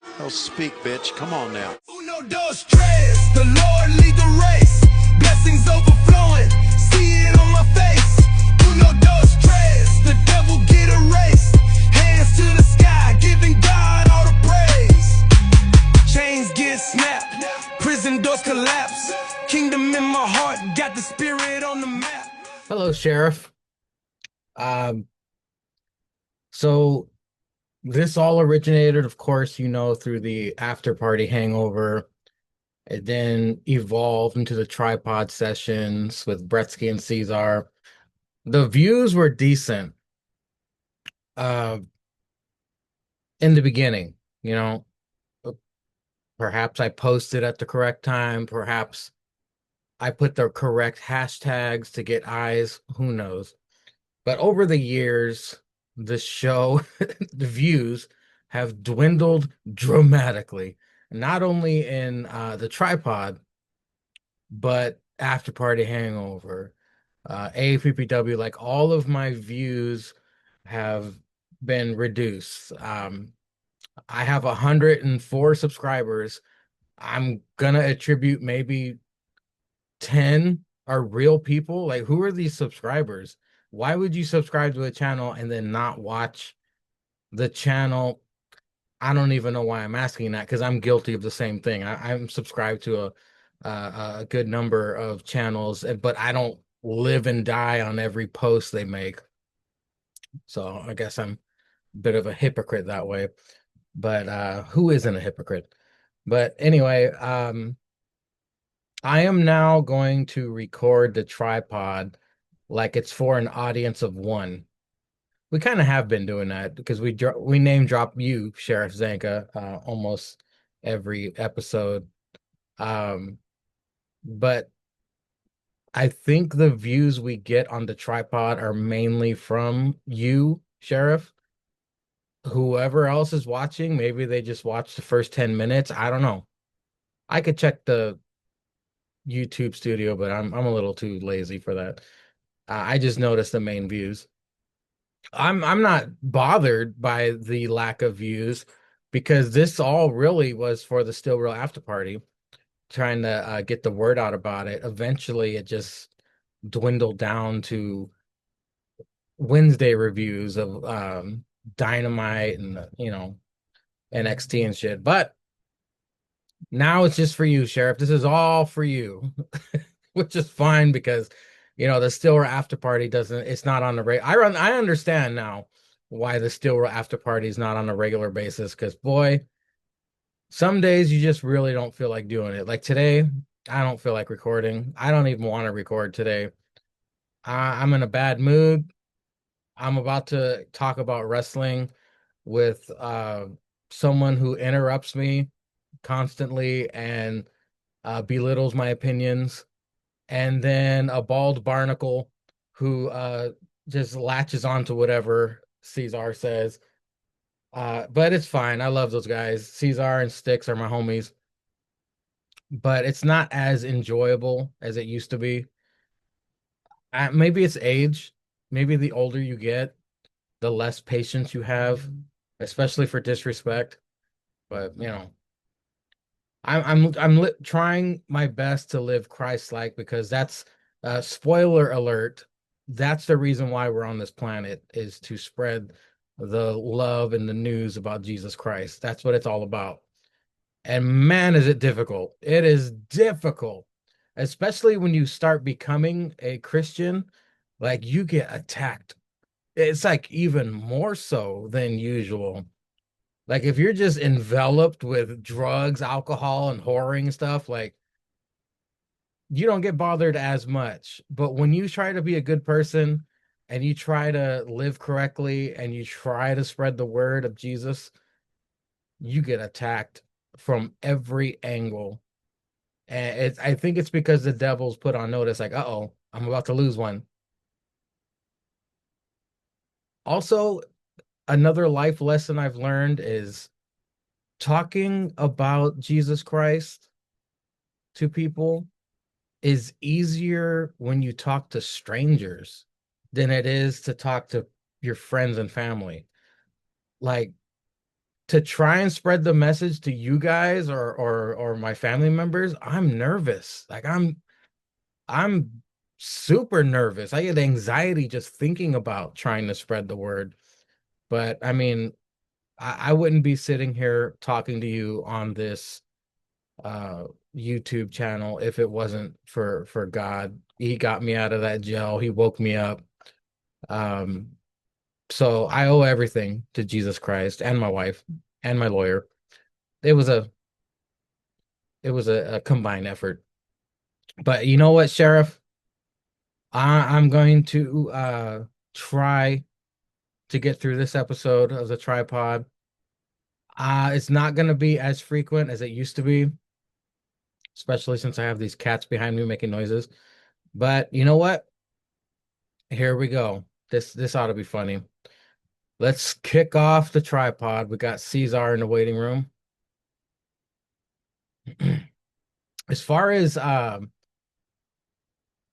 Oh, speak, bitch. Come on now. Uno, dos, tres. The Lord lead the race. Blessings overflowing. See it on my face. Uno, dos, tres. The devil get erased. Hands to the sky, giving God all the praise. Chains get snapped. Prison doors collapse. Kingdom in my heart. Got the spirit on the map. Hello, Sheriff. Um, so this all originated, of course, through the after party hangover. It then evolved into the tripod sessions with Bretsky and Caesar. The views were decent, uh, in the beginning, you know. Perhaps I posted at the correct time, perhaps I put the correct hashtags to get eyes, who knows. But over the years, the show, the views have dwindled dramatically, not only in the tripod, but After Party Hangover, APPW, like all of my views have been reduced. I have 104 subscribers. I'm gonna attribute maybe 10 are real people. Like, who are these subscribers? Why would you subscribe to a channel and then not watch the channel? I don't even know why I'm asking that because I'm guilty of the same thing. I'm subscribed to a good number of channels, but I don't live and die on every post they make. So I guess I'm a bit of a hypocrite that way. But who isn't a hypocrite? But anyway, I am now going to record the tripod like it's for an audience of one. We kind of have been doing that because we name drop you, Sheriff Zanka, almost every episode. Um, but I think the views we get on the tripod are mainly from you, Sheriff. Whoever else is watching, maybe they just watched the first 10 minutes. I don't know. I could check the YouTube studio, but I'm a little too lazy for that. I just noticed the main views. I'm not bothered by the lack of views because this all really was for the Still Real After Party, trying to get the word out about it. Eventually, it just dwindled down to Wednesday reviews of Dynamite and NXT and shit. But now it's just for you, Sheriff. This is all for you, which is fine because the Stiller after party doesn't. It's not on the rate. I understand now why the Stiller after party is not on a regular basis. Because boy, some days you just really don't feel like doing it. Like today, I don't feel like recording. I don't even want to record today. I'm in a bad mood. I'm about to talk about wrestling with someone who interrupts me constantly and belittles my opinions, and then a bald barnacle who just latches onto whatever Caesar says. But it's fine. I love those guys. Caesar and Sticks are my homies, but it's not as enjoyable as it used to be. Maybe it's age. Maybe the older you get, the less patience you have, especially for disrespect. But trying my best to live Christ-like because that's spoiler alert. That's the reason why we're on this planet is to spread the love and the news about Jesus Christ. That's what it's all about. And man, is it difficult. It is difficult, especially when you start becoming a Christian. Like you get attacked. It's like even more so than usual. Like if you're just enveloped with drugs, alcohol, and whoring stuff, like you don't get bothered as much. But when you try to be a good person and you try to live correctly and you try to spread the word of Jesus, you get attacked from every angle. And I think it's because the devil's put on notice, like, uh-oh, I'm about to lose one. Also, another life lesson I've learned is talking about Jesus Christ to people is easier when you talk to strangers than it is to talk to your friends and family. Like to try and spread the message to you guys or my family members, I'm nervous. Like I'm super nervous. I get anxiety just thinking about trying to spread the word. But I mean, I wouldn't be sitting here talking to you on this uh YouTube channel if it wasn't for God. He got me out of that jail. He woke me up. Um, so I owe everything to Jesus Christ and my wife and my lawyer. It was a a combined effort. But you know what, Sheriff? I'm going to try to get through this episode of the tripod. It's not going to be as frequent as it used to be, especially since I have these cats behind me making noises. But you know what? Here we go. This ought to be funny. Let's kick off the tripod. We got Caesar in the waiting room. As far as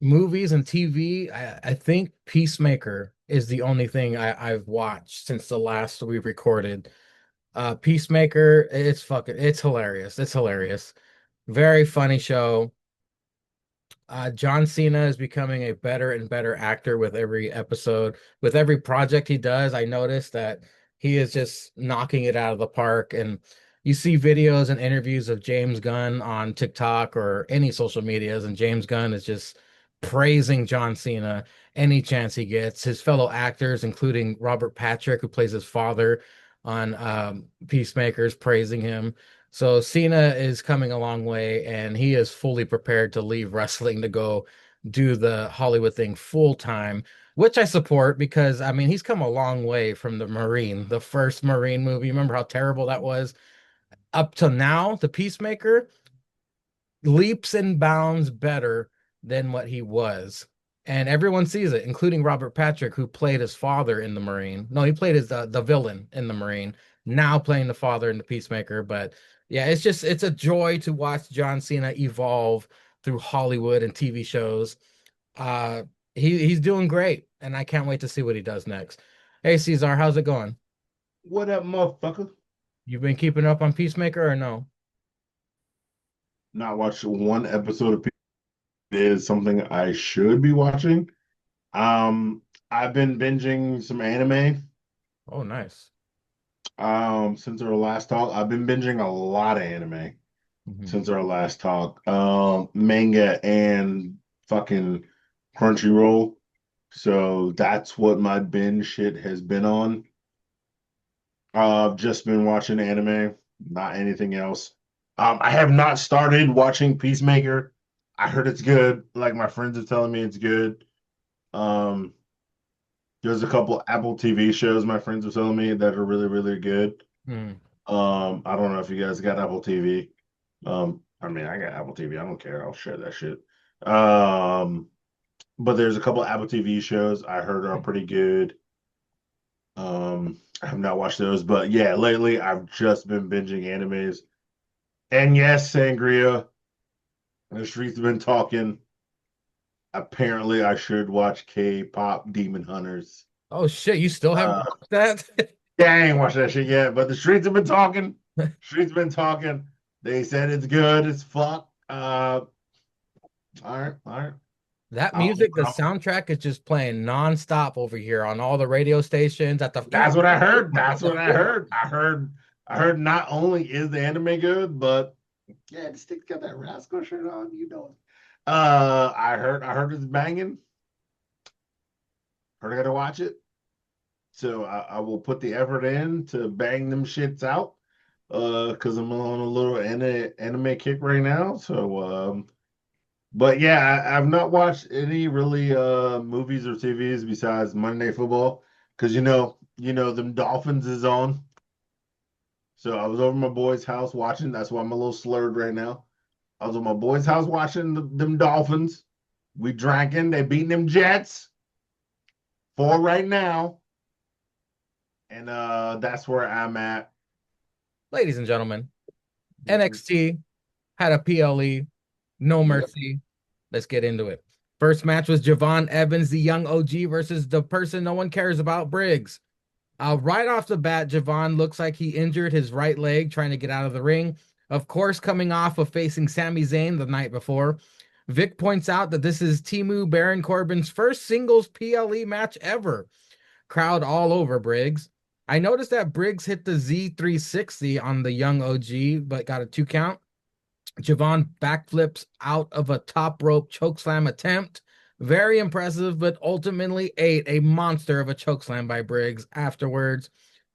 movies and TV, I think Peacemaker is the only thing I've watched since the last we recorded. Peacemaker, it's hilarious. It's hilarious. Very funny show. John Cena is becoming a better and better actor with every episode. With every project he does, I notice that he is just knocking it out of the park. And you see videos and interviews of James Gunn on TikTok or any social medias, and James Gunn is just praising John Cena any chance he gets. His fellow actors, including Robert Patrick, who plays his father on Peacemakers, praising him. So Cena is coming a long way, and he is fully prepared to leave wrestling to go do the Hollywood thing full time, which I support because I mean he's come a long way from the Marine, the first Marine movie. Remember how terrible that was? Up to now, the Peacemaker leaps and bounds better than what he was. And everyone sees it, including Robert Patrick, who played his father in the Marine. No, he played as the villain in the Marine, now playing the father in the Peacemaker. But yeah, it's a joy to watch John Cena evolve through Hollywood and TV shows. Uh he's doing great, and I can't wait to see what he does next. Hey Cesar, how's it going? What up, motherfucker? You've been keeping up on Peacemaker or no? Not watched one episode of it is something I should be watching. I've been binging some anime. Oh, nice. Since our last talk. I've been binging a lot of anime Mhm. since our last talk. Manga and fucking Crunchyroll. So that's what my binge shit has been on. I've just been watching anime, not anything else. I have not started watching Peacemaker. I heard it's good. Like my friends are telling me it's good. Um, there's a couple Apple TV shows my friends are telling me that are really, really good. Mhm. I don't know if you guys got Apple TV. I mean, I got Apple TV. I don't care. I'll share that shit. Um, but there's a couple Apple TV shows I heard are pretty good. I have not watched those, but yeah, lately I've just been binging animes. And yes, Sangria, the streets have been talking. Apparently, I should watch K-pop Demon Hunters. Oh shit, you still haven't Uh, watched that? yeah, I ain't watched that shit yet, but the streets have been talking. Streets been talking. They said it's good as fuck. All right, all right. That I'll, music, the I'll- soundtrack is just playing nonstop over here on all the radio stations at the that's what I heard. That's what I heard. I heard. Not only is the anime good, but yeah, the stick's got that rascal shirt on. You know it. I heard it's banging. Heard I gotta watch it. So I will put the effort in to bang them shits out. Because I'm on a little anime kick right now. So but yeah, I've not watched any really movies or TVs besides Monday Night Football. Because them Dolphins is on. So I was over at my boy's house watching. That's why I'm a little slurred right now. I was at my boy's house watching them Dolphins. We drinking. They beating them Jets. 4 right now. And that's where I'm at. Ladies and gentlemen, Mhm. NXT had a PLE, No Yep. Mercy. Let's get into it. First match was Javon Evans, the young OG, versus the person no one cares about, Briggs. Right off the bat, Javon looks like he injured his right leg trying to get out of the ring. Of course, coming off of facing Sami Zayn the night before. Vic points out that this is Timu Baron Corbin's first singles PLE match ever. Crowd all over Briggs. I noticed that Briggs hit the Z360 on the young OG, but got a 2 count. Javon backflips out of a top rope chokeslam attempt. Very impressive, but ultimately ate a monster of a chokeslam by Briggs afterwards.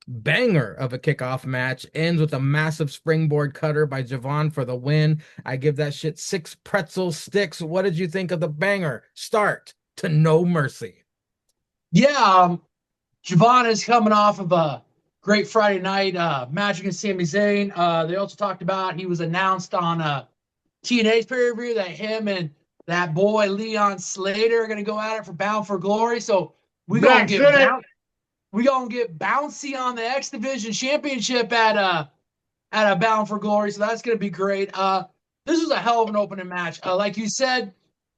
Banger of a kickoff match ends with a massive springboard cutter by Javon for the win. I give that shit 6 pretzel sticks. What did you think of the banger start to No Mercy? Yeah, Javon is coming off of a great Friday night match against Sami Zayn. They also talked about he was announced on TNA's pay-per-view that him and that boy Leon Slater are going to go at it for Bound for Glory. So we gonna Back get City. we gonna get bouncy on the X Division Championship at a Bound for Glory. So that's going to be great. This was a hell of an opening match. Like you said,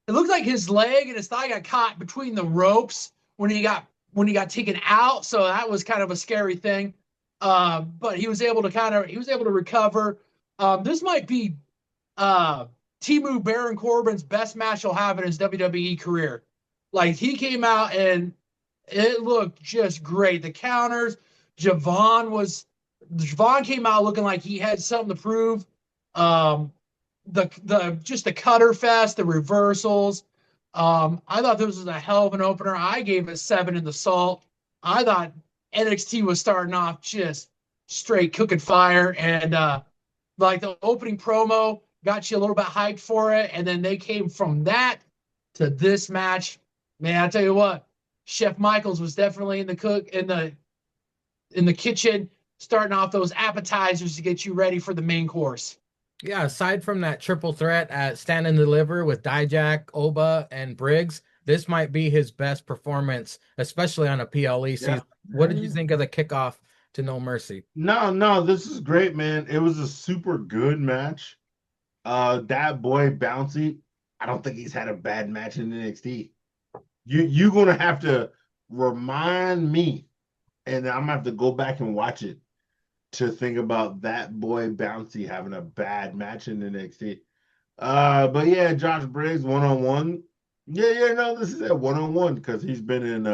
it looked like his leg and his thigh got caught between the ropes when he got taken out. So that was kind of a scary thing. But he was able to recover. This might be Timu Baron Corbin's best match he'll have in his WWE career. Like he came out and it looked just great. The counters, Javon came out looking like he had something to prove. Um, the cutter fest, the reversals. I thought this was a hell of an opener. I gave it 7 in the salt. I thought NXT was starting off just straight cooking fire, and like the opening promo got you a little bit hyped for it, and then they came from that to this match. Man, I tell you what, Chef Michaels was definitely in the kitchen, starting off those appetizers to get you ready for the main course. Yeah, aside from that triple threat at Stand and Deliver with Dijak, Oba, and Briggs, this might be his best performance, especially on a PLE Yeah. season. What did you think of the kickoff to No Mercy? No, this is great, man. It was a super good match. That boy Bouncy, I don't think he's had a bad match in NXT. You're gonna have to remind me, and I'm gonna have to go back and watch it to think about that boy Bouncy having a bad match in NXT. But yeah, Josh Briggs 1-on-1. Yeah, no, this is a 1-on-1 because he's been in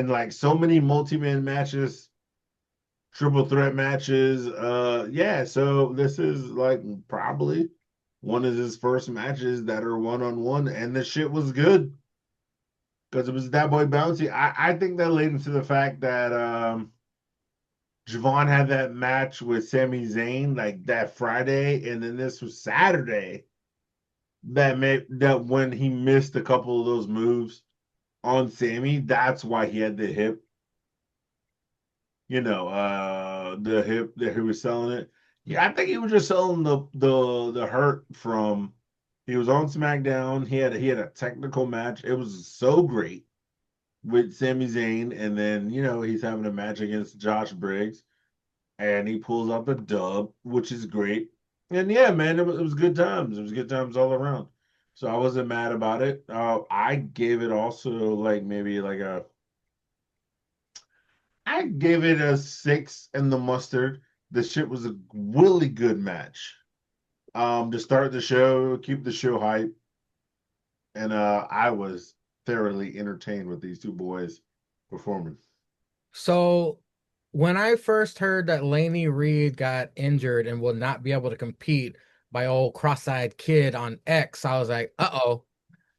like so many multi-man matches, triple threat matches. Yeah, so this is like probably one of his first matches that are 1-on-1, and the shit was good because it was that boy Bouncy. I think that led into the fact that Javon had that match with Sami Zayn like that Friday, and then this was Saturday that when he missed a couple of those moves on Sami, that's why he had the hip. The hip that he was selling it. Yeah, I think he was just selling the hurt from. He was on SmackDown. He had a technical match. It was so great with Sami Zayn, and then he's having a match against Josh Briggs, and he pulls out the dub, which is great. And yeah, man, it was good times. It was good times all around. So I wasn't mad about it. I gave it also like maybe like I gave it a 6 in the mustard. The shit was a really good match. To start the show, keep the show hype, and I was thoroughly entertained with these two boys performing. So, when I first heard that Laney Reed got injured and will not be able to compete by old cross-eyed kid on X, I was like, uh-oh,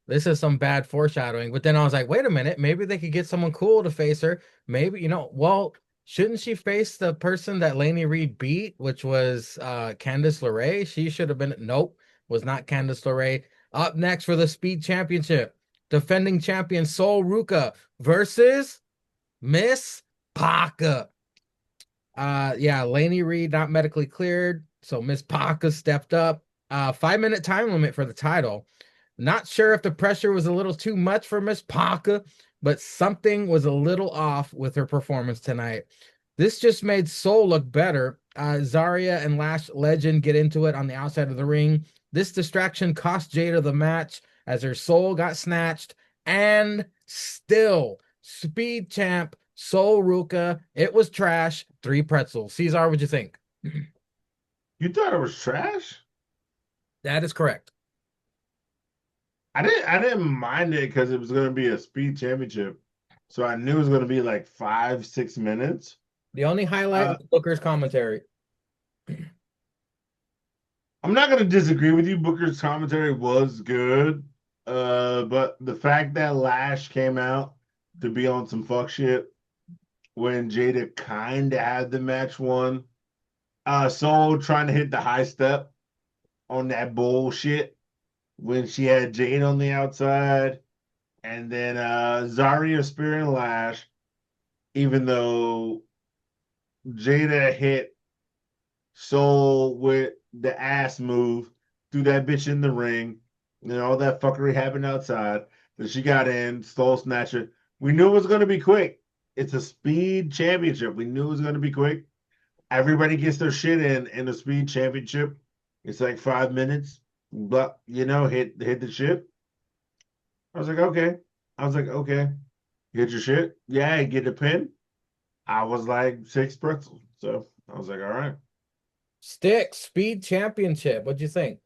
this is some bad foreshadowing. But then I was like, wait a minute, maybe they could get someone cool to face her. Maybe, well, shouldn't she face the person that Laney Reed beat, which was Candice LeRae? She should have been, nope, was not Candice LeRae. Up next for the Speed Championship, defending champion Sol Ruka versus Miss Parker. Yeah, Laney Reed not medically cleared, so Miss Parker stepped up. 5-minute time limit for the title. Not sure if the pressure was a little too much for Miss Parker, but something was a little off with her performance tonight. This just made Soul look better. Zarya and Lash Legend get into it on the outside of the ring. This distraction cost Jada the match as her soul got snatched, and still Speed Champ, Soul Ruka. It was trash. 3 pretzels. Cesar, what'd you think? You thought it was trash? That is correct. I didn't mind it because it was going to be a speed championship, so I knew it was going to be like 5-6 minutes. The only highlight was Booker's commentary. I'm not going to disagree with you. Booker's commentary was good, but the fact that Lash came out to be on some fuck shit when Jada kind of had the match won, Soul trying to hit the high step on that bullshit when she had Jade on the outside, and then Zarya spearing Lash, even though Jada hit Soul with the ass move, threw that bitch in the ring, and all that fuckery happened outside. Then she got in, Soul Snatcher. We knew it was going to be quick. It's a speed championship. We knew it was going to be quick. Everybody gets their shit in the speed championship. It's like 5 minutes, but hit the shit. I was like, okay. You hit your shit? Yeah, you get the pin. I was like 6 pretzels. So I was like, all right. Stick Speed Championship. What'd you think?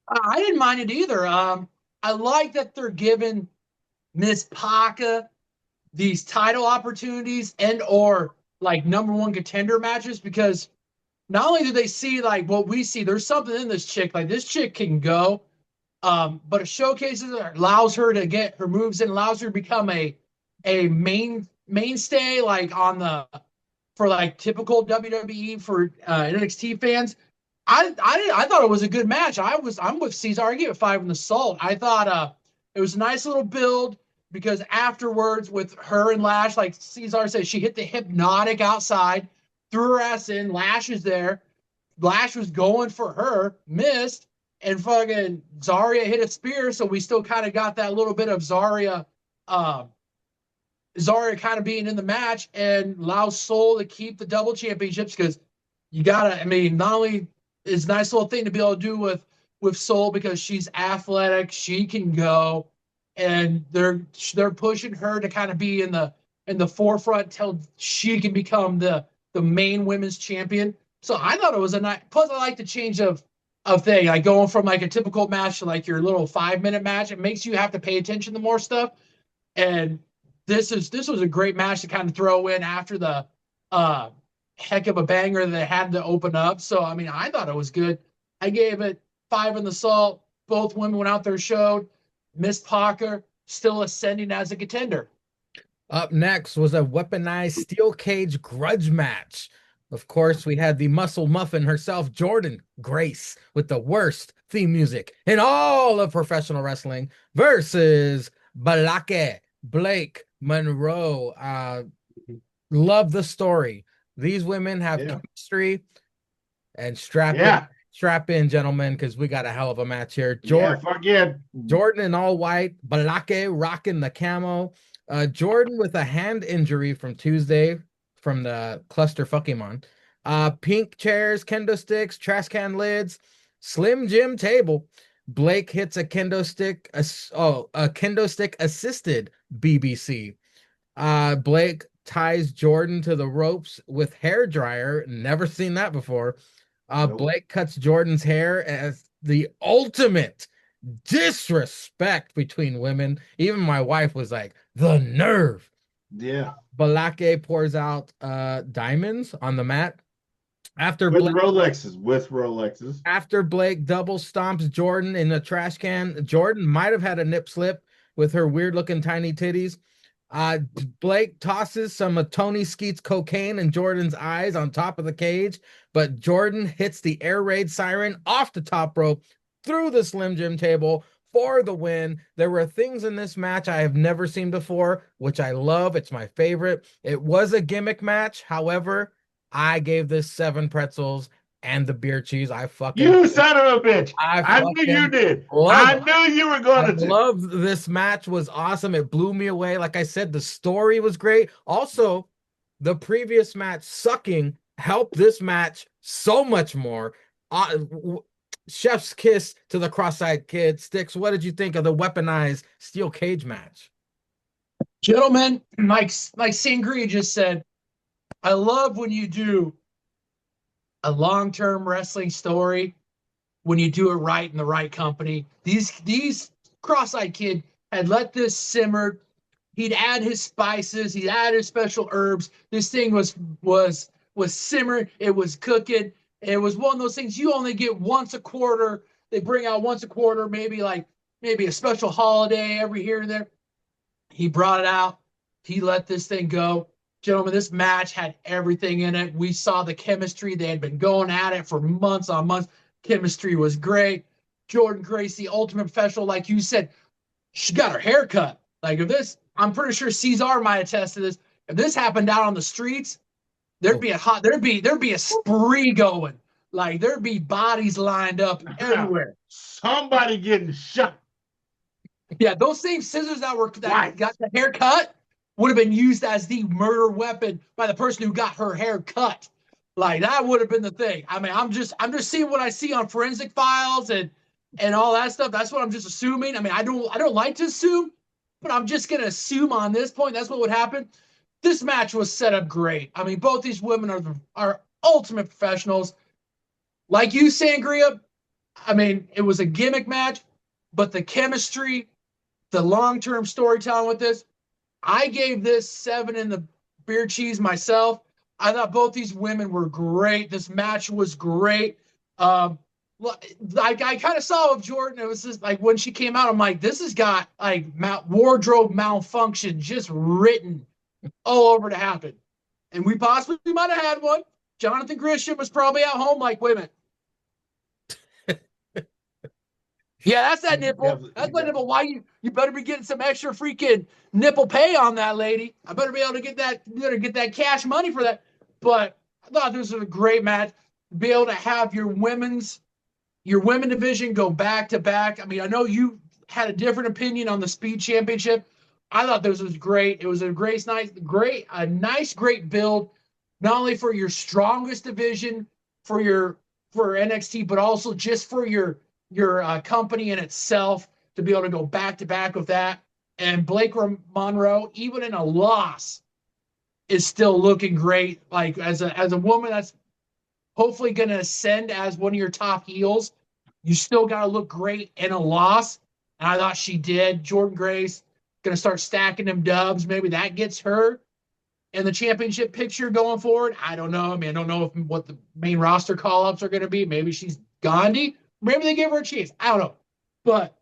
I didn't mind it either. I like that they're giving Miss Paka these title opportunities and or like #1 contender matches, because not only do they see like what we see, there's something in this chick. Like, this chick can go, but it showcases her, allows her to get her moves in, allows her to become a mainstay like on the for like typical WWE for NXT fans. I thought it was a good match. I'm with Cesar. I gave it 5 in the salt. I thought it was a nice little build, because afterwards with her and Lash, like Cesar said, she hit the hypnotic outside, threw her ass in. Lash was there. Lash was going for her, missed, and fucking Zarya hit a spear. So we still kind of got that little bit of Zarya kind of being in the match, and allows Soul to keep the double championships, because you gotta, I mean, not only is a nice little thing to be able to do with Soul because she's athletic, she can go, and they're pushing her to kind of be in the forefront till she can become the main women's champion. So I thought it was a nice. Plus, I like the change of thing, like going from like a typical match to like your little 5-minute match. It makes you have to pay attention to more stuff, and this was a great match to kind of throw in after the heck of a banger that they had to open up. So I mean, I thought it was good. I gave it 5 in the salt. Both women went out there, showed. Miss Parker still ascending as a contender. Up next was a weaponized steel cage grudge match. Of course, we had the muscle muffin herself, Jordan Grace, with the worst theme music in all of professional wrestling, versus Balake Blake Monroe. Love the story. These women have chemistry, and strap in, gentlemen, because we got a hell of a match here. Jordan in all white, Balake rocking the camo. Jordan with a hand injury from Tuesday from the cluster fuckimon. Pink chairs, kendo sticks, trash can lids, Slim Jim table. Blake hits a kendo stick, a kendo stick assisted BBC. Blake ties Jordan to the ropes with hair dryer. Never seen that before. Nope. Blake cuts Jordan's hair as the ultimate disrespect between women. Even my wife was like, the nerve. Yeah. Balake pours out diamonds on the mat. After with Rolexes. After Blake double stomps Jordan in a trash can, Jordan might have had a nip slip with her weird looking tiny titties. Blake tosses some of Tony Skeet's cocaine in Jordan's eyes on top of the cage, but Jordan hits the air raid siren off the top rope through the Slim Jim table for the win. There were things in this match I have never seen before, which I love. It's my favorite. It was a gimmick match. However, I gave this 7 pretzels and the beer cheese. You son of a bitch. I knew you did. I knew you were going to. I love this match. Was awesome. It blew me away. Like I said, the story was great. Also, the previous match sucking helped this match so much more. Chef's kiss to the cross-eyed kid. Sticks, what did you think of the weaponized steel cage match? Gentlemen, like Sangria just said, I love when you do a long-term wrestling story, when you do it right in the right company. These cross-eyed kid had let this simmer. He'd add his spices, he'd add his special herbs. This thing was simmering, it was cooking. It was one of those things you only get once a quarter. They bring out once a quarter, maybe a special holiday every here and there. He brought it out. He let this thing go. Gentlemen, this match had everything in it. We saw the chemistry. They had been going at it for months on months. Chemistry was great. Jordan Gracie, ultimate professional, like you said, she got her hair cut. Like if this, I'm pretty sure Cesar might attest to this. If this happened out on the streets, there'd be a spree going. Like there'd be bodies lined up everywhere. Somebody getting shot. Yeah, those same scissors that got the hair cut would have been used as the murder weapon by the person who got her hair cut. Like that would have been the thing. I mean, I'm just seeing what I see on forensic files and all that stuff. That's what I'm just assuming. I mean, I don't like to assume, but I'm just gonna assume on this point that's what would happen. This match was set up great. I mean, both these women are ultimate professionals. Like you, Sangria. I mean, it was a gimmick match, but the chemistry, the long-term storytelling with this, I gave this 7 in the beer cheese myself. I thought both these women were great. This match was great. Like I kind of saw with Jordan, it was just like when she came out, I'm like, this has got like wardrobe malfunction just written all over to happen. And we possibly might have had one. Jonathan Grisham was probably at home like, wait a minute. Yeah, that's that nipple. That's my nipple. Why you better be getting some extra freaking nipple pay on that, lady. I better be able to get that cash money for that. But I thought this was a great match. Be able to have your women division go back to back. I mean, I know you had a different opinion on the Speed Championship. I thought this was great. It was a nice build, not only for your strongest division for NXT, but also just for your company in itself to be able to go back to back with that. And Blake Monroe, even in a loss, is still looking great. Like as a woman that's hopefully going to ascend as one of your top heels, you still got to look great in a loss. And I thought she did. Jordan Grace going to start stacking them dubs. Maybe that gets her in the championship picture going forward. I don't know. I mean, I don't know what the main roster call-ups are going to be. Maybe she's Gandhi. Maybe they give her a chance. I don't know. But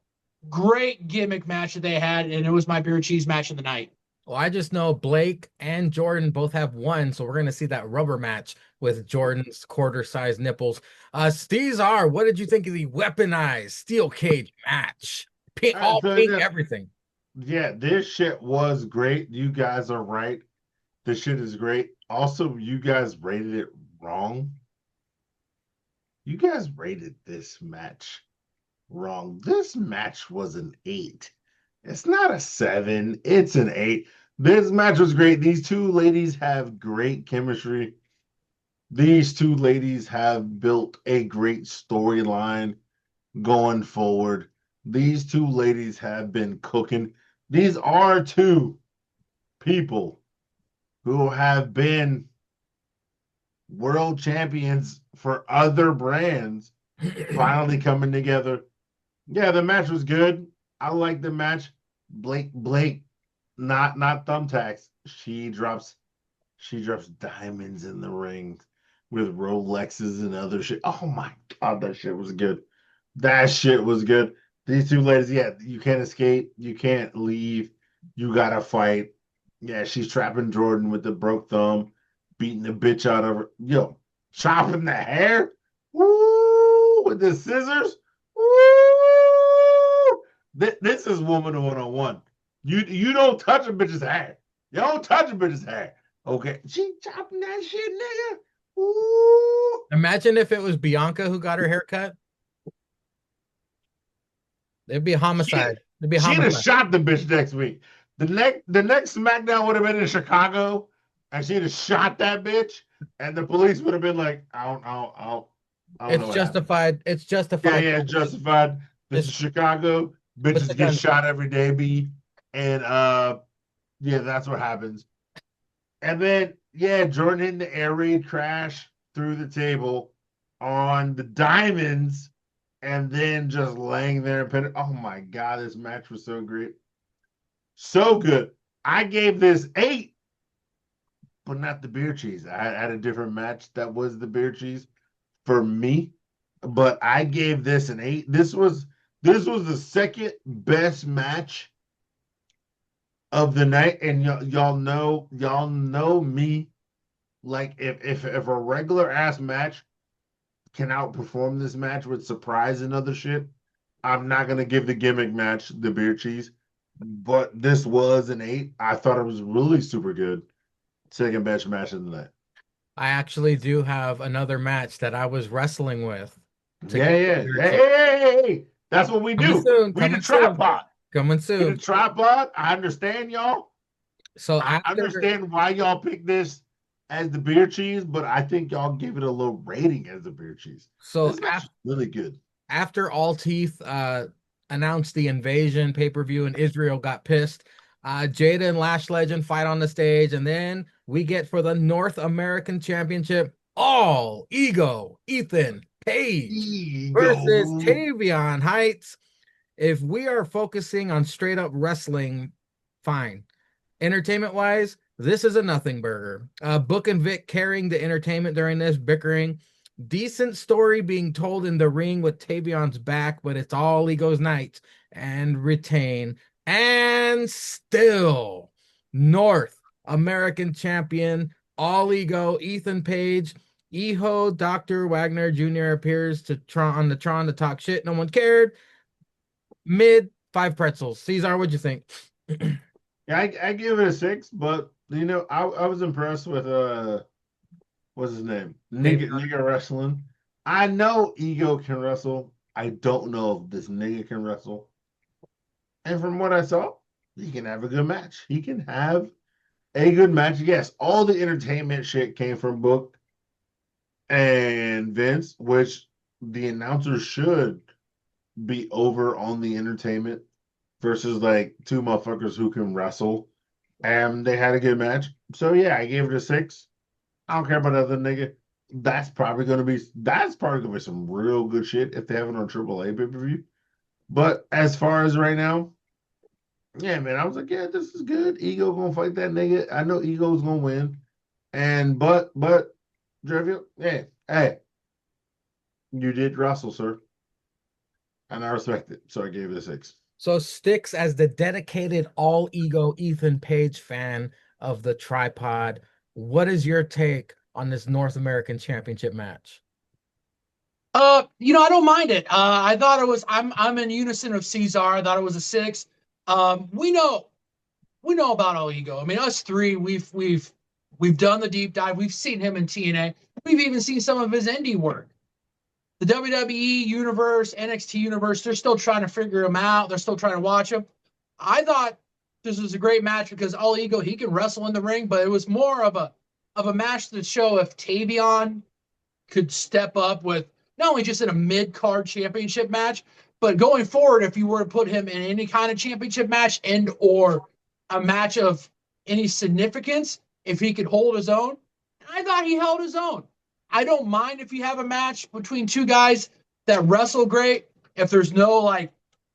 great gimmick match that they had, and it was my beer cheese match of the night. Well, I just know Blake and Jordan both have one, so we're going to see that rubber match with Jordan's quarter-sized nipples. Cesar, what did you think of the weaponized steel cage match? Pink, all pink, everything. Yeah, this shit was great. You guys are right. This shit is great. Also, you guys rated it wrong. You guys rated this match wrong. This match was an 8. It's not a 7. It's an 8. This match was great. These two ladies have great chemistry. These two ladies have built a great storyline going forward. These two ladies have been cooking. These are two people who have been world champions for other brands finally coming together. Yeah, the match was good. I like the match. Blake, not thumbtacks. She drops diamonds in the ring with Rolexes and other shit. Oh my god, that shit was good. That shit was good. These two ladies, yeah, you can't escape. You can't leave. You gotta fight. Yeah, she's trapping Jordan with the broke thumb, beating the bitch out of her. Yo, chopping the hair. Woo! With the scissors. Woo! This is woman 101. You don't touch a bitch's hair. You don't touch a bitch's hair. Okay. She chopping that shit, nigga. Woo! Imagine if it was Bianca who got her hair cut. It'd be a homicide. She'd have shot the bitch next week. The next SmackDown would have been in Chicago, and she'd have shot that bitch, and the police would have been like, I don't know. It's justified. It's justified. Yeah, it's justified. This is Chicago. Bitches get shot every day, B. And Yeah, that's what happens. And then, yeah, Jordan hitting the air raid crash through the table on the diamonds and then just laying there and pin. Oh my God, this match was so great. So good. I gave this 8, but not the beer cheese. I had a different match that was the beer cheese for me, but I gave this an 8. This was the second best match of the night, and y'all know me. Like if a regular ass match can outperform this match with surprise and other shit, I'm not gonna give the gimmick match the beer cheese. But this was an 8. I thought it was really super good. Second best match of the night. I actually do have another match that I was wrestling with to Yeah, get the yeah. beer Hey, cheese. hey, hey, hey. That's what we Coming do. soon, We the coming soon, tripod. coming We the soon. tripod. I understand y'all. So I after understand why y'all picked this as the beer cheese, but I think y'all give it a low rating as the beer cheese. so This match is really good. after All Teeth announced the invasion pay-per-view and Israel got pissed, Jada and Lash Legend fight on the stage, and then we get for the North American Championship All Ego Ethan Page versus Ego. Tavion Heights. If we are focusing on straight up wrestling, fine. Entertainment wise, this is a nothing burger. Book and Vic carrying the entertainment during this bickering. Decent story being told in the ring with Tavion's back, but it's all Ego's night and retain. And still, North American champion, all Ego, Ethan Page. Eho Dr. Wagner Jr. appears to on the Tron to talk shit. No one cared. Mid 5 pretzels. Caesar, what'd you think? Yeah, I give it a 6, but I was impressed with what's his name? Nigga wrestling. I know Ego can wrestle. I don't know if this nigga can wrestle. And from what I saw, he can have a good match. He can have a good match. Yes, all the entertainment shit came from Book and Vince, which the announcers should be over on the entertainment versus like two motherfuckers who can wrestle. And they had a good match. So yeah, I gave it a 6. I don't care about other nigga. That's probably gonna be some real good shit if they have it on AAA pay-per-view. But as far as right now, yeah, man, I was like, yeah, this is good. Ego gonna fight that nigga. I know Ego's gonna win. And but Drevia, yeah, hey, you did wrestle, sir. And I respect it. So I gave it a 6. So Sticks, as the dedicated all Ego Ethan Page fan of the tripod, what is your take on this North American Championship match? I don't mind it. I thought it was. I'm in unison of Caesar. I thought it was a 6. We know about all Ego. I mean, us three, we've done the deep dive. We've seen him in TNA. We've even seen some of his indie work. The WWE universe, NXT universe, they're still trying to figure him out. They're still trying to watch him. I thought this was a great match because all Ego, he can wrestle in the ring, but it was more of a match to show if Tavion could step up with not only just in a mid-card championship match, but going forward, if you were to put him in any kind of championship match and or a match of any significance, if he could hold his own. I thought he held his own. I don't mind if you have a match between two guys that wrestle great. If there's no like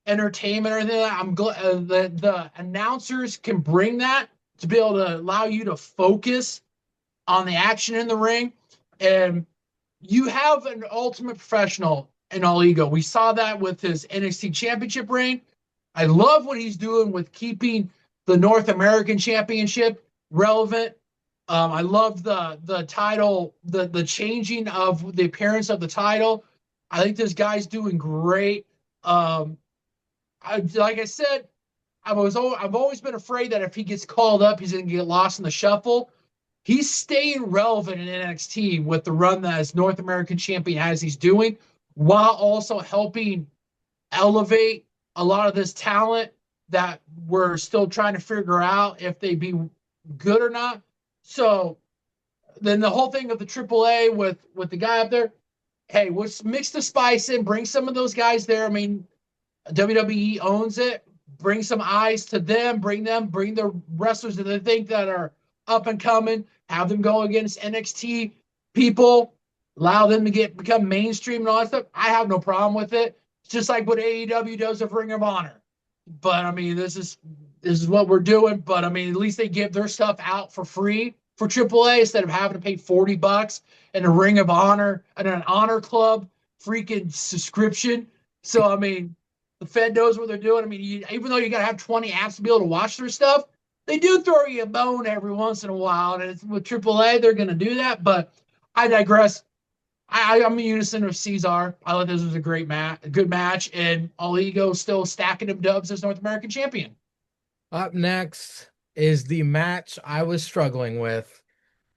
entertainment or anything, I'm glad the announcers can bring that to be able to allow you to focus on the action in the ring. And you have an ultimate professional in all Ego. We saw that with his NXT championship reign. I love what he's doing with keeping the North American championship relevant. I love the title, the changing of the appearance of the title. I think this guy's doing great. Like I said, I've always been afraid that if he gets called up, he's going to get lost in the shuffle. He's staying relevant in NXT with the run that as North American champion as he's doing, while also helping elevate a lot of this talent that we're still trying to figure out if they be good or not. So then the whole thing of the AAA with the guy up there, hey, let's mix the spice in, bring some of those guys there. I mean, WWE owns it, bring some eyes to them, bring the wrestlers that they think that are up and coming, have them go against NXT people, allow them to become mainstream and all that stuff. I have no problem with it. It's just like what AEW does with Ring of Honor. But I mean, this is what we're doing. But I mean, at least they give their stuff out for free for AAA instead of having to pay $40 and a Ring of Honor and an Honor Club freaking subscription. So I mean, the Fed knows what they're doing. I mean, even though you got to have 20 apps to be able to watch their stuff, they do throw you a bone every once in a while. And it's, with AAA, they're going to do that. But I digress. I'm in unison with Cesar. I thought this was a great match, a good match, and all ego still stacking him dubs as North American champion. Up next is the match I was struggling with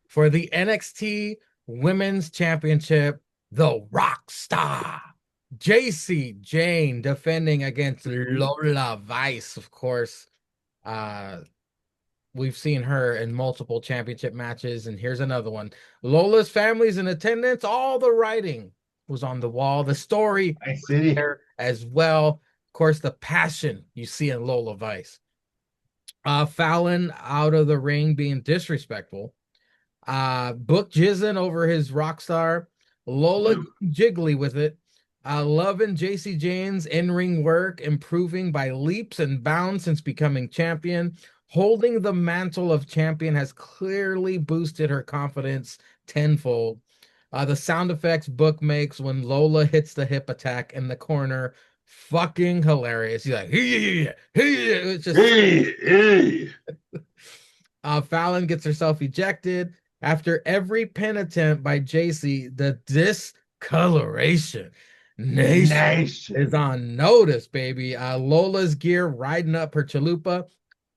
for the NXT Women's Championship, the Rock Star. JC Jane defending against Lola Vice, of course. We've seen her in multiple championship matches, and here's another one. Lola's family's in attendance. All the writing was on the wall. The story there as well. Of course, the passion you see in Lola Vice. Fallon out of the ring being disrespectful. Book jizzing over his rock star. Lola jiggly with it. Loving JC Jane's in-ring work, improving by leaps and bounds since becoming champion. Holding the mantle of champion has clearly boosted her confidence tenfold. The sound effects Book makes when Lola hits the hip attack in the corner, fucking hilarious. He's like, hey. It's just hey. Fallon gets herself ejected. After every pin attempt by JC, the discoloration nation is on notice, baby. Lola's gear riding up her chalupa.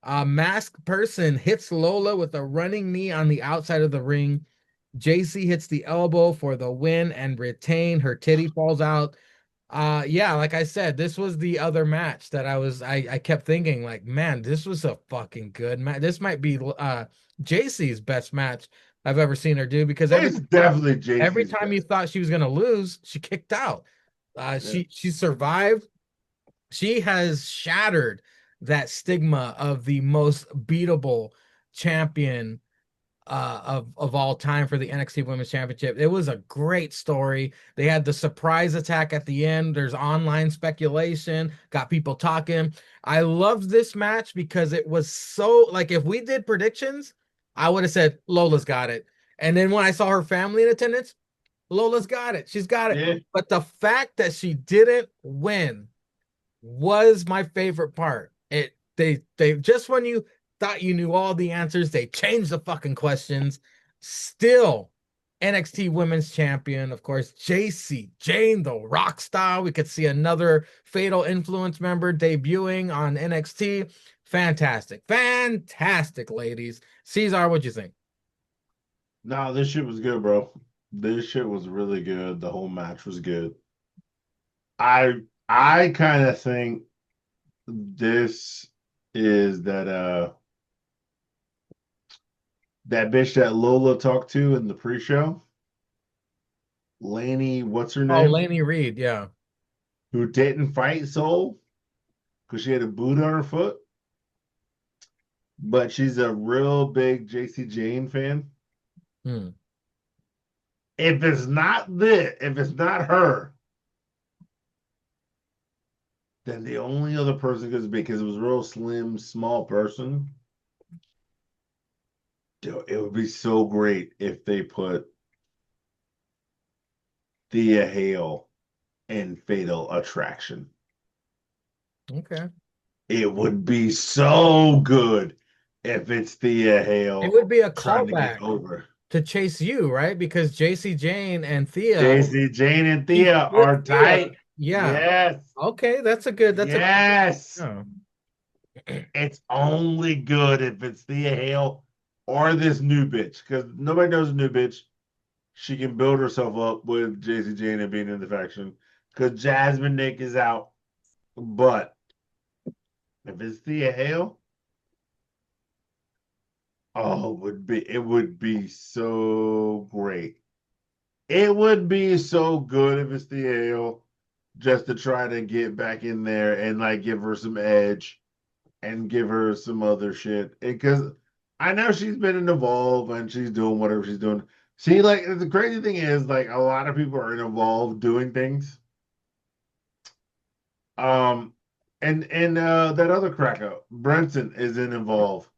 A masked person hits Lola with a running knee on the outside of the ring. JC hits the elbow for the win and retain. Her titty falls out. Yeah, like I said, this was the other match that I kept thinking, like, man, this was a fucking good match. This might be JC's best match I've ever seen her do, because it's definitely JC's every time you thought she was gonna lose, she kicked out. She survived. She has shattered that stigma of the most beatable champion of all time for the NXT Women's Championship. It was a great story. They had the surprise attack at the end. There's online speculation, got people talking. I loved this match because it was so, like, if we did predictions, I would have said Lola's got it. And then when I saw her family in attendance, Lola's got it. She's got it. Yeah. But the fact that she didn't win was my favorite part. They just, when you thought you knew all the answers, they changed the fucking questions. Still NXT Women's Champion, of course, JC Jane, the rock star. We could see another Fatal Influence member debuting on NXT. Fantastic, ladies. Cesar, what'd you think? No, this shit was good, bro. This shit was really good. The whole match was good. I kind of think this is that bitch that Lola talked to in the pre-show. Laney, what's her name? Oh, Laney Reed, yeah. Who didn't fight Soul because she had a boot on her foot. But she's a real big JC Jane fan. If it's not her, then the only other person could be, because it was a real slim, small person. Dude, it would be so great if they put Thea Hale in Fatal Attraction. Okay. It would be so good if it's Thea Hale. It would be a trying to callback get over to Chase U, right? Because JC Jane and Thea. JC Jane and Thea are tight. Yeah. Yes. Okay, that's a good. Yes. Oh. It's only good if it's Thea Hale or this new bitch, because nobody knows the new bitch. She can build herself up with JC Jane and being in the faction, because Jasmine Nick is out. But if it's Thea Hale, it would be so great. It would be so good if it's Thea Hale, just to try to get back in there and like give her some edge. and give her some other shit because I know she's been in Evolve and she's doing whatever she's doing. See, like the crazy thing is, like a lot of people are in Evolve doing things. Um, and that other cracker, Brenton, is in Evolve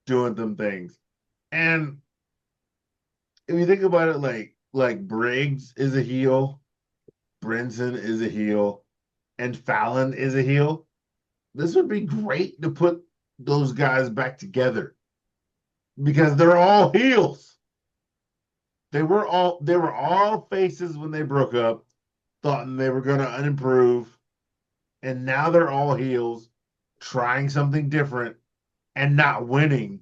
doing them things. And if you think about it, like Briggs is a heel, Brenton is a heel, and Fallon is a heel. This would be great to put those guys back together because they're all heels. They were all faces when they broke up, thought they were going to unimprove, and now they're all heels, trying something different and not winning.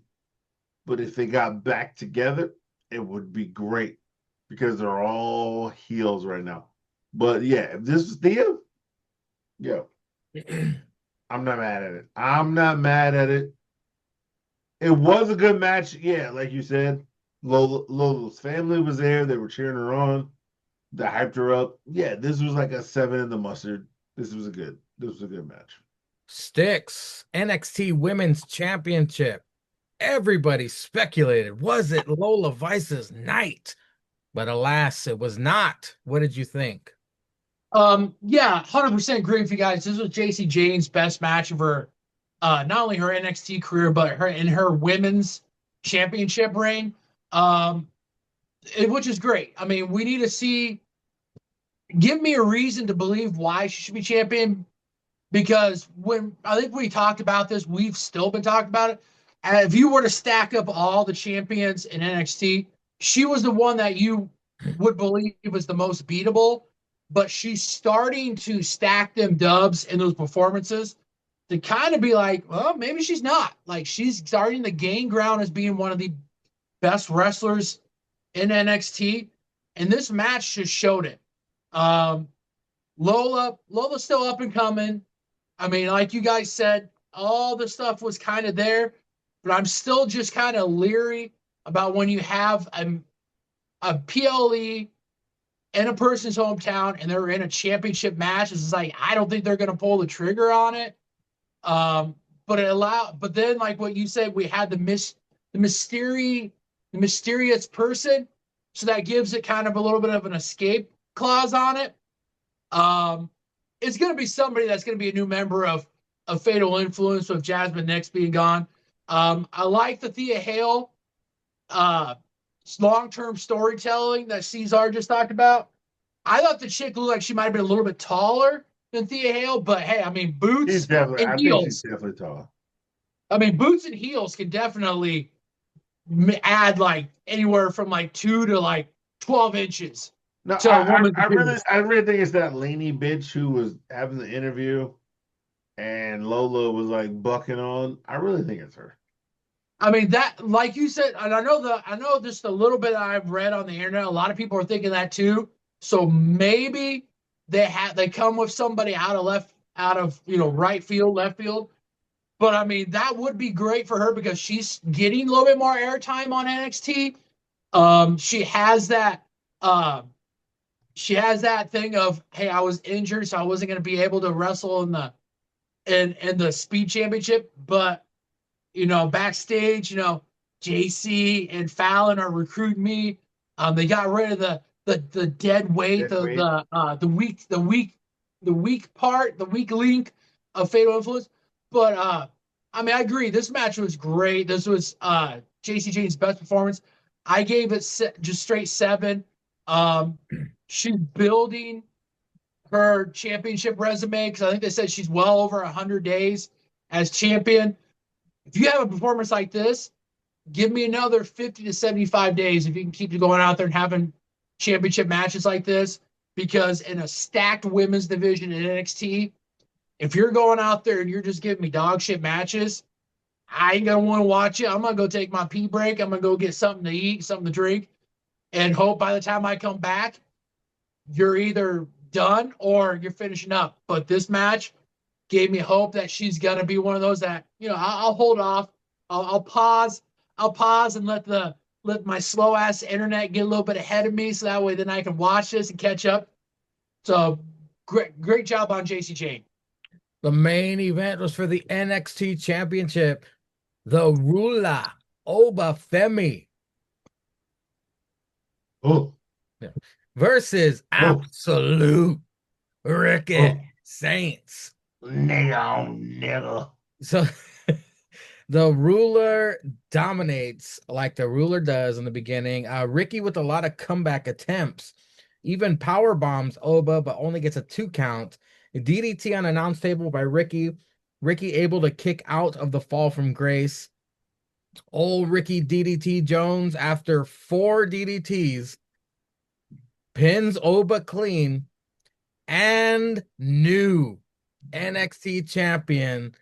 But if they got back together, it would be great because they're all heels right now. But yeah, if this is Thea, yo, I'm not mad at it. I'm not mad at it. It was a good match. Yeah, like you said, Lola's family was there. They were cheering her on. They hyped her up. Yeah, this was like a 7 in the mustard. This was a good match. Sticks, NXT Women's Championship. Everybody speculated, was it Lola Vice's night? But alas, it was not. What did you think? Yeah, 100% agree with you guys. This was JC Jane's best match of her, not only her NXT career, but her women's championship reign. Um, which is great. I mean, we need to see, give me a reason to believe why she should be champion. Because when I think we talked about this, we've still been talking about it. If you were to stack up all the champions in NXT, she was the one that you would believe was the most beatable. But she's starting to stack them dubs in those performances to kind of be like, well, maybe she's not. Like she's starting to gain ground as being one of the best wrestlers in NXT, and this match just showed it. Um, Lola's still up and coming. I mean, like you guys said, all the stuff was kind of there, but I'm still just kind of leery about when you have a PLE in a person's hometown and they're in a championship match. It's like I don't think they're going to pull the trigger on it. But then like what you said, we had the mysterious person, so that gives it kind of a little bit of an escape clause on it. It's going to be somebody that's going to be a new member of Fatal Influence with Jasmine Nix being gone. I like the Thea Hale long-term storytelling that Cesar just talked about. I thought the chick looked like she might have been a little bit taller than Thea Hale, but hey, I mean, boots and I think she's heels. definitely tall. I mean, boots and heels can definitely add like anywhere from like 2 to like 12 inches No, to a woman's I really think it's that Laney bitch who was having the interview and Lola was like bucking on. I really think it's her. I mean that, like you said, and I know just a little bit I've read on the internet. A lot of people are thinking that too. So maybe they come with somebody out of right field, left field. But I mean that would be great for her because she's getting a little bit more airtime on NXT. She has that. She has that thing of, hey, I was injured, so I wasn't going to be able to wrestle in the Speed Championship, but backstage, JC and Fallon are recruiting me. They got rid of the dead weight, the weak link of Fatal Influence. But I mean, I agree. This match was great. This was JC Jane's best performance. I gave it just straight 7. She's building her championship resume because I think they said she's well over 100 days as champion. If you have a performance like this, give me another 50 to 75 days if you can keep going out there and having championship matches like this. Because in a stacked women's division in NXT, if you're going out there and you're just giving me dog shit matches, I ain't gonna want to watch it. I'm gonna go take my pee break. I'm gonna go get something to eat, something to drink, and hope by the time I come back, you're either done or you're finishing up. But this match gave me hope that she's gonna be one of those that I'll hold off. I'll pause. I'll pause and let my slow ass internet get a little bit ahead of me, so that way then I can watch this and catch up. So great job on JC Jane. The main event was for the NXT Championship. The Ruler Obafemi Oh, versus oh, Absolute Ricky oh, Saints. nigga. So the Ruler dominates like the Ruler does in the beginning. Ricky with a lot of comeback attempts, even power bombs Oba, but only gets a 2 count. DDT on announce table by Ricky. Ricky able to kick out of the fall from grace. Old Ricky DDT Jones, after 4 DDTs, pins Oba clean, and new NXT champion,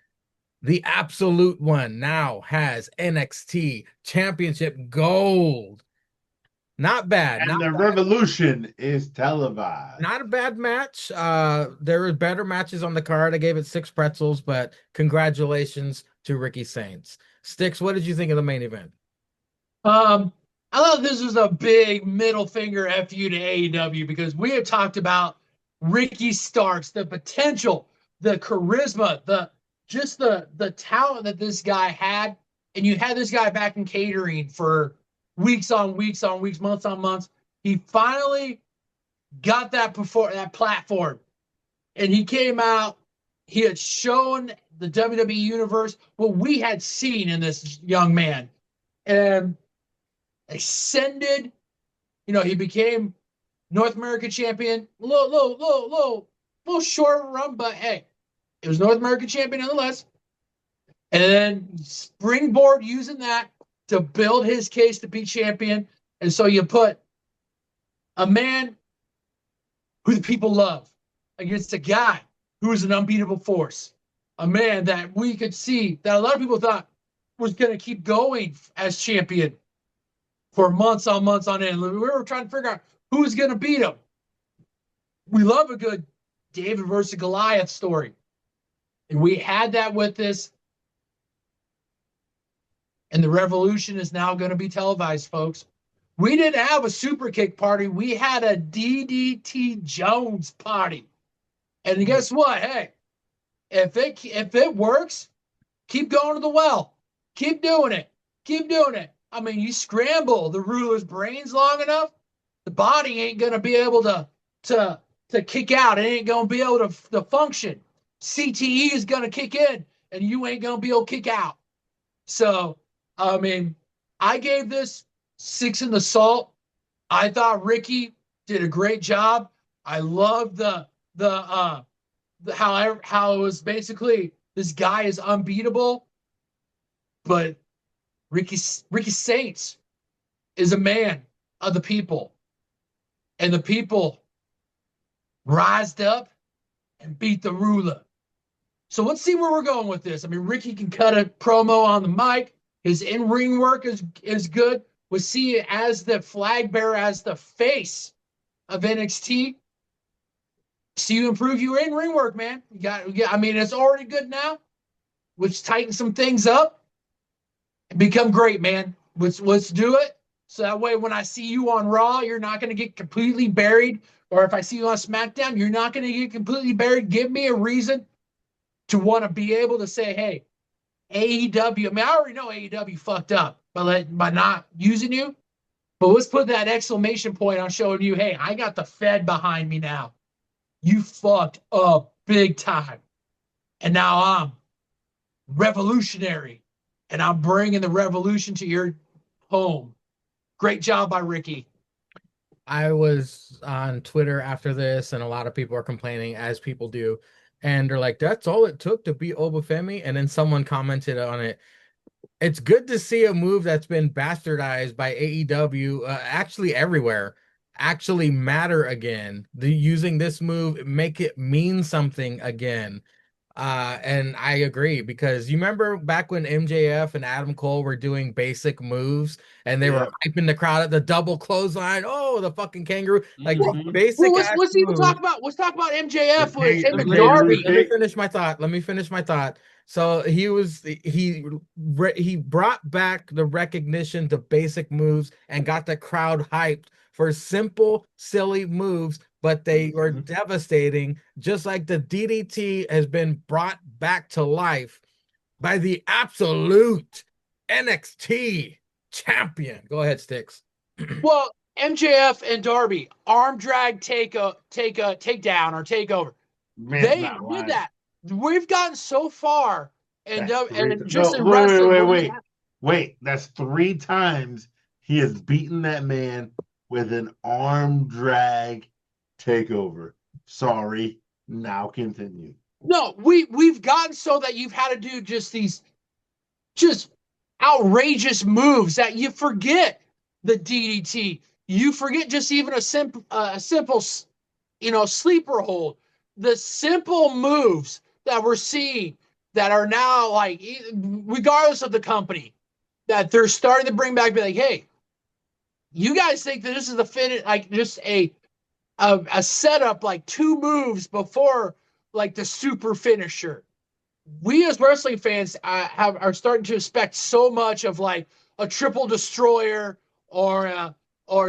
the Absolute One, now has NXT Championship Gold. Not bad. And Not the bad. revolution is televised. Not a bad match. There were better matches on the card. I gave it 6 pretzels, but congratulations to Ricky Saints. Sticks, what did you think of the main event? I thought this was a big middle finger fu to AEW because we have talked about Ricky Starks, the potential, the charisma, the talent that this guy had, and you had this guy back in catering for weeks on weeks on weeks, months on months. He finally got that platform, and he came out. He had shown the WWE universe what we had seen in this young man, and ascended. He became North American champion. Little short run, but hey, it was North American champion nonetheless. And then springboard using that to build his case to be champion. And so you put a man who the people love against a guy who is an unbeatable force. A man that we could see that a lot of people thought was going to keep going as champion for months on end. We were trying to figure out who's going to beat him. We love a good David versus Goliath story. And we had that with this. And the revolution is now going to be televised, folks. We didn't have a super kick party. We had a DDT Jones party. And guess what? Hey, if it works, keep going to the well. Keep doing it. Keep doing it. I mean, you scramble the ruler's brains long enough, the body ain't gonna be able to kick out. It ain't gonna be able to function. CTE is gonna kick in, and you ain't gonna be able to kick out. So, I mean, I gave this 6 in the salt. I thought Ricky did a great job. I loved how it was basically this guy is unbeatable, but Ricky Saints is a man of the people, and the people rised up and beat the ruler. So let's see where we're going with this. I mean, Ricky can cut a promo on the mic. His in-ring work is good. We see it as the flag bearer, as the face of NXT. See you improve your in-ring work, man. I mean, it's already good now. Let's tighten some things up and become great, man. Let's do it. So that way, when I see you on Raw, you're not going to get completely buried. Or if I see you on SmackDown, you're not going to get completely buried. Give me a reason to want to be able to say, hey, AEW. I mean, I already know AEW fucked up by not using you. But let's put that exclamation point on showing you, hey, I got the Fed behind me now. You fucked up big time. And now I'm revolutionary. And I'm bringing the revolution to your home. Great job by Ricky. I was on Twitter after this, and a lot of people are complaining, as people do. And they're like, that's all it took to beat Obafemi. And then someone commented on it. It's good to see a move that's been bastardized by AEW, actually everywhere, actually matter again. Using this move, make it mean something again. And I agree, because you remember back when MJF and Adam Cole were doing basic moves and they were hyping the crowd at the double clothesline. Oh, the fucking kangaroo, like basic. Well, let's even talk about MJF with him and Darby. Darby. Let me finish my thought. So he brought back the recognition to basic moves and got the crowd hyped for simple, silly moves, but they were devastating, just like the DDT has been brought back to life by the absolute NXT champion. Go ahead, Sticks. Well, MJF and Darby arm drag takedown or takeover. Man's They not did lying. that. We've gotten so far, and just in No, wrestling. wait. That's 3 times he has beaten that man with an arm drag takeover. Sorry. Now continue. No, we've gotten so that you've had to do just these just outrageous moves that you forget the DDT. You forget just even a simple, sleeper hold. The simple moves that we're seeing that are now like, regardless of the company, that they're starting to bring back, be like, hey, you guys think that this is the finish, like just a setup, like 2 moves before like the super finisher. We as wrestling fans are starting to expect so much of like a triple destroyer or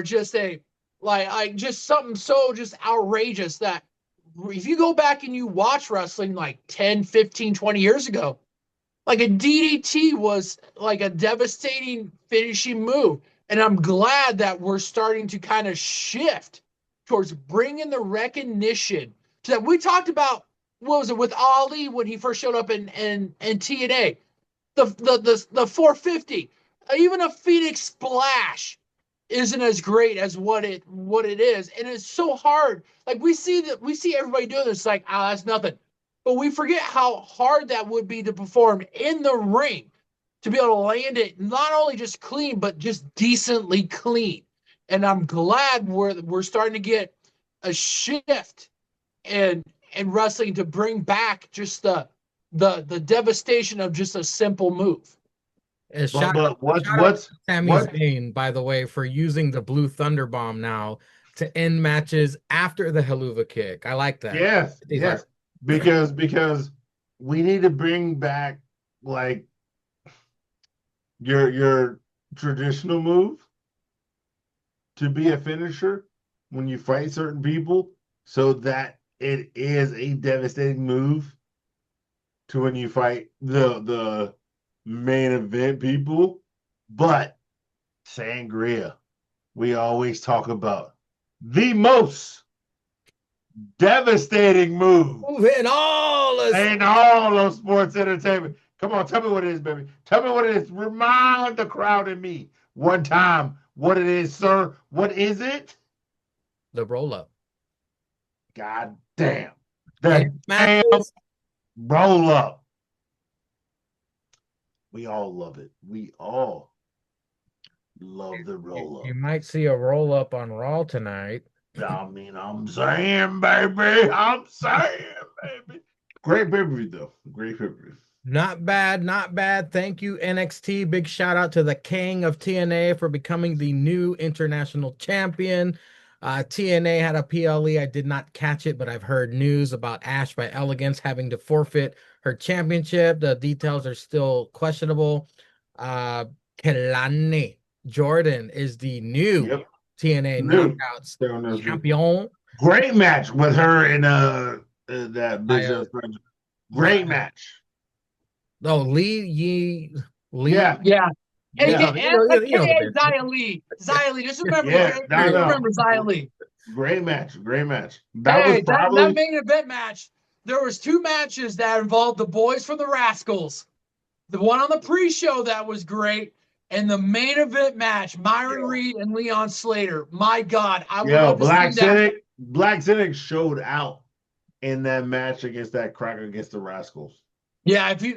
just a like just something so just outrageous that if you go back and you watch wrestling like 10, 15, 20 years ago, like a DDT was like a devastating finishing move. And I'm glad that we're starting to kind of shift towards bringing the recognition to that. We talked about, what was it, with Ali when he first showed up in TNA, the 450, even a Phoenix Splash isn't as great as what it is, and it's so hard. Like we see everybody doing this, like, oh, that's nothing, but we forget how hard that would be to perform in the ring, to be able to land it not only just clean but just decently clean. And I'm glad we're starting to get a shift in wrestling to bring back just the devastation of just a simple move. Shout out to Sami Zayn, by the way, for using the Blue Thunder Bomb now to end matches after the Helluva Kick. I like that. Yes. Because we need to bring back like your traditional move to be a finisher when you fight certain people, so that it is a devastating move to when you fight the main event people. But Sangria, we always talk about the most devastating move in all of sports entertainment. Come on, tell me what it is, baby. Tell me what it is. Remind the crowd and me one time what it is, sir. What is it? The roll up. God damn. The damn roll up. We all love it. We all love the roll up. You might see a roll up on Raw tonight. I mean, I'm saying, baby. Great pay-per-view, though. Great pay-per-view. Not bad, not bad. Thank you, NXT. Big shout out to the king of TNA for becoming the new international champion. TNA had a PLE. I did not catch it, but I've heard news about Ash by Elegance having to forfeit her championship. The details are still questionable. Kelani Jordan is the new TNA Knockouts champion. Great match with her and that bitch. Great match. Oh, Lee. Yeah. Xia Li. Just remember, remember Xia Li. Great match. That main event match, there was 2 matches that involved the boys from the Rascals. The one on the pre-show that was great, and the main event match, Myron Reed and Leon Slater. My God, I would love to see that. Black Cynic showed out in that match against that cracker against the Rascals. Yeah, if you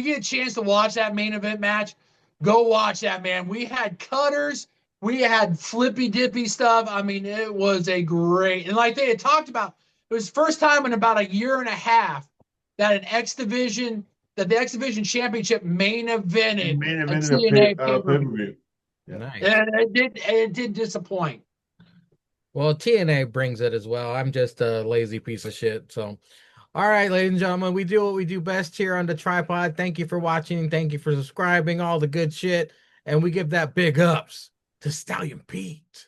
get a chance to watch that main event match, go watch that, man. We had cutters, we had flippy dippy stuff. I mean, it was a great, and like they had talked about, it was the first time in about a year and a half that the X Division Championship main evented a TNA pay-per-view. Nice. And it did disappoint. Well, TNA brings it as well. I'm just a lazy piece of shit. So, all right, ladies and gentlemen, we do what we do best here on the Tripod. Thank you for watching. Thank you for subscribing, all the good shit. And we give that big ups to Stallion Pete.